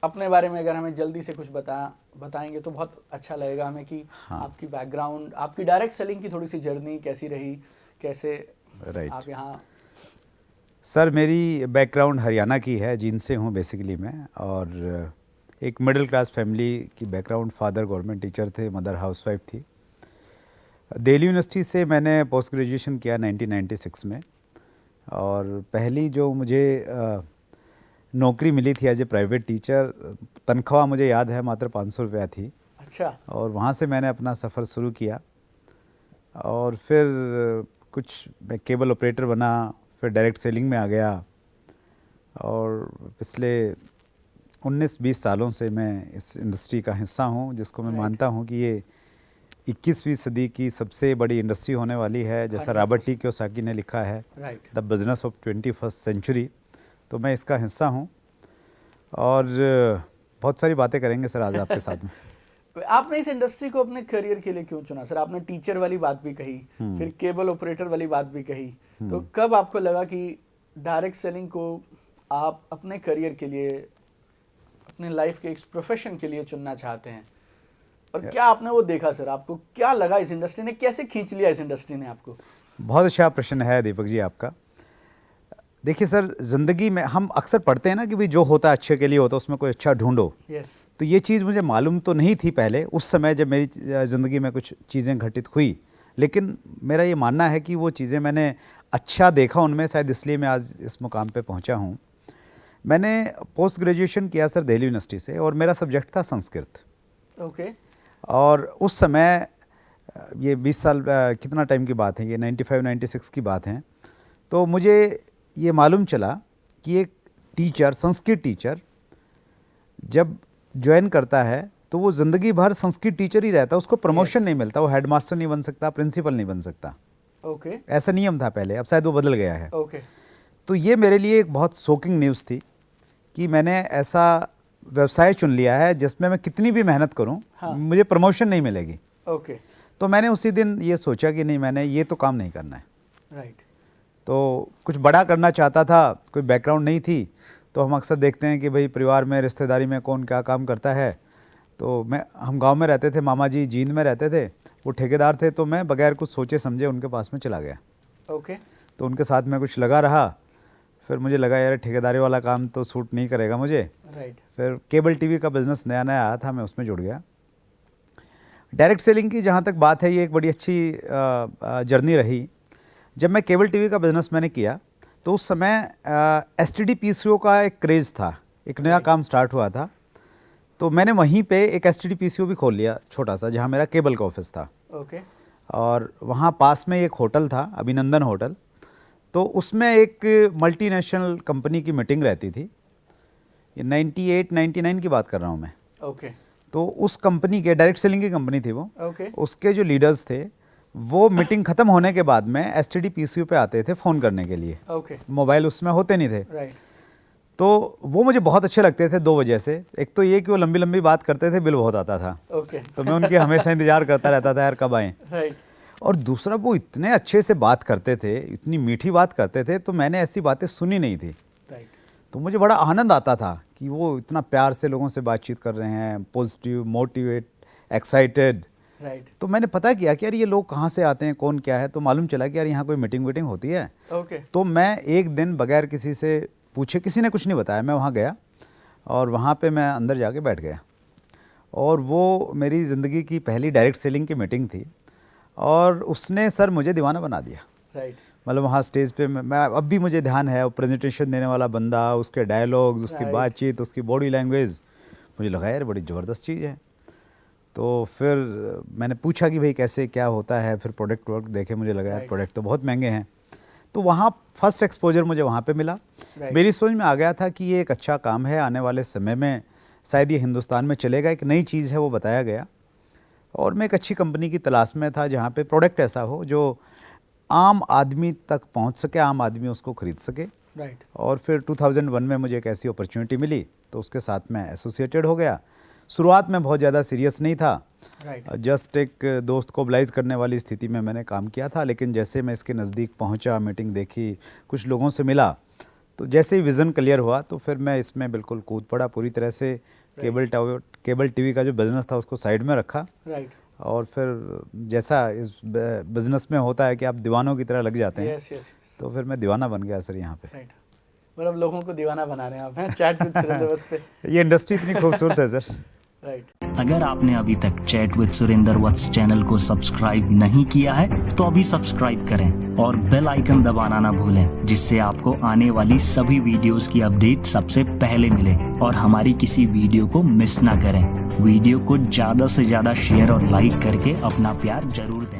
अपने बारे में अगर हमें जल्दी से कुछ बताएंगे तो बहुत अच्छा लगेगा हमें कि हाँ। आपकी बैकग्राउंड, आपकी डायरेक्ट सेलिंग की थोड़ी सी जर्नी कैसी रही, कैसे राइट। आप यहाँ। सर मेरी बैकग्राउंड हरियाणा की है, जींद से हूँ बेसिकली मैं, और एक मिडिल क्लास फैमिली की बैकग्राउंड। फादर गवर्नमेंट टीचर थे, मदर हाउसवाइफ थी। दिल्ली यूनिवर्सिटी से मैंने पोस्ट ग्रेजुएशन किया 1996 में, और पहली जो मुझे नौकरी मिली थी एज ए प्राइवेट टीचर, तनख्वाह मुझे याद है मात्र 500 रुपया थी। अच्छा। और वहाँ से मैंने अपना सफ़र शुरू किया, और फिर कुछ मैं केबल ऑपरेटर बना, फिर डायरेक्ट सेलिंग में आ गया, और पिछले 19-20 सालों से मैं इस इंडस्ट्री का हिस्सा हूँ, जिसको मैं मानता हूँ कि ये 21वीं सदी की सबसे बड़ी इंडस्ट्री होने वाली है। जैसा रॉबर्ट टी कियोसाकी ने लिखा है, the business of 21st century. तो मैं इसका हिस्सा हूँ, और बहुत सारी बातें करेंगे सर आज आपके साथ में। आपने इस इंडस्ट्री को अपने करियर के लिए क्यों चुना सर? आपने टीचर वाली बात भी कही, फिर केबल ऑपरेटर वाली बात भी कही, तो कब आपको लगा कि डायरेक्ट सेलिंग को आप अपने करियर के लिए, अपने लाइफ के एक प्रोफेशन के लिए चुनना चाहते हैं? और क्या आपने वो देखा सर? आपको क्या लगा इस इंडस्ट्री ने, कैसे खींच लिया इस इंडस्ट्री ने आपको? बहुत अच्छा प्रश्न है दीपक जी आपका। देखिए सर, ज़िंदगी में हम अक्सर पढ़ते हैं ना कि भाई जो होता है अच्छे के लिए होता है, उसमें कोई अच्छा ढूंढो। तो ये चीज़ मुझे मालूम तो नहीं थी पहले उस समय जब मेरी ज़िंदगी में कुछ चीज़ें घटित हुई, लेकिन मेरा ये मानना है कि वो चीज़ें मैंने अच्छा देखा उनमें, शायद इसलिए मैं आज इस मुकाम पे पहुंचा हूं। मैंने पोस्ट ग्रेजुएशन किया सर दिल्ली यूनिवर्सिटी से, और मेरा सब्जेक्ट था संस्कृत। ओके। और उस समय ये 20 साल कितना टाइम की बात है, ये 95-96 की बात है। तो मुझे ये मालूम चला कि एक टीचर, संस्कृत टीचर जब ज्वाइन करता है तो वो ज़िंदगी भर संस्कृत टीचर ही रहता है, उसको प्रमोशन नहीं मिलता, वो हेडमास्टर नहीं बन सकता, प्रिंसिपल नहीं बन सकता। ओके। ऐसा नियम था पहले, अब शायद वो बदल गया है। ओके। तो ये मेरे लिए एक बहुत शॉकिंग न्यूज़ थी कि मैंने ऐसा व्यवसाय चुन लिया है जिसमें मैं कितनी भी मेहनत करूं, मुझे प्रमोशन नहीं मिलेगी। ओके। तो मैंने उसी दिन ये सोचा कि नहीं, मैंने ये तो काम नहीं करना है। राइट। तो कुछ बड़ा करना चाहता था, कोई बैकग्राउंड नहीं थी। तो हम अक्सर देखते हैं कि भाई परिवार में, रिश्तेदारी में कौन क्या काम करता है। तो हम गांव में रहते थे, मामा जी जींद में रहते थे, वो ठेकेदार थे, तो मैं बगैर कुछ सोचे समझे उनके पास में चला गया। ओके। तो उनके साथ में कुछ लगा रहा, फिर मुझे लगा यार ठेकेदारी वाला काम तो सूट नहीं करेगा मुझे। राइट। फिर केबल टीवी का बिज़नेस नया नया आया था, मैं उसमें जुड़ गया। डायरेक्ट सेलिंग की जहाँ तक बात है, ये एक बड़ी अच्छी जर्नी रही। जब मैं केबल टीवी का बिज़नेस मैंने किया तो उस समय एसटीडी पीसीओ का एक क्रेज़ था, एक नया काम स्टार्ट हुआ था। तो मैंने वहीं पे एक एसटीडी पीसीओ भी खोल लिया छोटा सा, जहाँ मेरा केबल का ऑफिस था। ओके। और वहाँ पास में एक होटल था, अभिनंदन होटल। तो उसमें एक मल्टीनेशनल कंपनी की मीटिंग रहती थी, ये 98-99 की बात कर रहा हूँ मैं। ओके। तो उस कंपनी के, डायरेक्ट सेलिंग की कंपनी थी वो, ओके। उसके जो लीडर्स थे वो मीटिंग ख़त्म होने के बाद में एसटीडी पीसीओ पे आते थे फ़ोन करने के लिए। ओके। मोबाइल उसमें होते नहीं थे। राइट। तो वो मुझे बहुत अच्छे लगते थे 2 वजह से। एक तो ये कि वो लंबी लंबी बात करते थे, बिल बहुत आता था। ओके। तो मैं उनकी हमेशा इंतज़ार करता रहता था यार कब आएँ। राइट। और दूसरा, वो इतने अच्छे से बात करते थे, इतनी मीठी बात करते थे, तो मैंने ऐसी बातें सुनी नहीं थी। राइट। तो मुझे बड़ा आनंद आता था कि वो इतना प्यार से लोगों से बातचीत कर रहे हैं, पॉजिटिव, मोटिवेट, एक्साइटेड। राइट। तो मैंने पता किया कि यार ये लोग कहाँ से आते हैं, कौन क्या है। तो मालूम चला कि यार यहाँ कोई मीटिंग वीटिंग होती है। ओके। तो मैं एक दिन बगैर किसी से पूछे, किसी ने कुछ नहीं बताया, मैं वहाँ गया और वहाँ पे मैं अंदर जाके बैठ गया। और वो मेरी ज़िंदगी की पहली डायरेक्ट सेलिंग की मीटिंग थी, और उसने सर मुझे दीवाना बना दिया। राइट। मतलब वहाँ स्टेज पे मैं अब भी मुझे ध्यान है, वो प्रेजेंटेशन देने वाला बंदा, उसके डायलॉग्स, उसकी बातचीत, उसकी बॉडी लैंग्वेज, मुझे लगा यार बड़ी ज़बरदस्त चीज़ है। तो फिर मैंने पूछा कि भाई कैसे क्या होता है। फिर प्रोडक्ट वर्क देखे, मुझे लगा यार प्रोडक्ट तो बहुत महंगे हैं। तो वहाँ फर्स्ट एक्सपोजर मुझे वहाँ पे मिला। मेरी सोच में आ गया था कि ये एक अच्छा काम है, आने वाले समय में शायद ये हिंदुस्तान में चलेगा, एक नई चीज़ है, वो बताया गया। और मैं एक अच्छी कंपनी की तलाश में था जहाँ पे प्रोडक्ट ऐसा हो जो आम आदमी तक पहुँच सके, आम आदमी उसको खरीद सके। राइट। और फिर 2001 में मुझे एक ऐसी अपॉर्चुनिटी मिली, तो उसके साथ मैं एसोसिएटेड हो गया। शुरुआत में बहुत ज़्यादा सीरियस नहीं था, जस्ट एक दोस्त को ऑब्लाइज करने वाली स्थिति में मैंने काम किया था। लेकिन जैसे मैं इसके नज़दीक पहुंचा, मीटिंग देखी, कुछ लोगों से मिला, तो जैसे ही विज़न क्लियर हुआ तो फिर मैं इसमें बिल्कुल कूद पड़ा पूरी तरह से। केबल टीवी का जो बिज़नेस था उसको साइड में रखा, राइट। और फिर जैसा इस बिज़नेस में होता है कि आप दीवानों की तरह लग जाते हैं, यस यस। तो फिर मैं दीवाना बन गया सर यहाँ पे। राइट, मतलब लोगों को दीवाना बना रहे हैं आप, हैं चैट विद सुरेंद्र बस पे। ये इंडस्ट्री इतनी खूबसूरत है सर। राइट। अगर आपने अभी तक chat with Surendra Vats channel को सब्सक्राइब नहीं किया है तो अभी सब्सक्राइब करें और बेल आइकन दबाना ना भूलें, जिससे आपको आने वाली सभी वीडियोस की अपडेट सबसे पहले मिले और हमारी किसी वीडियो को मिस ना करें। वीडियो को ज्यादा से ज्यादा शेयर और लाइक करके अपना प्यार जरूर दें।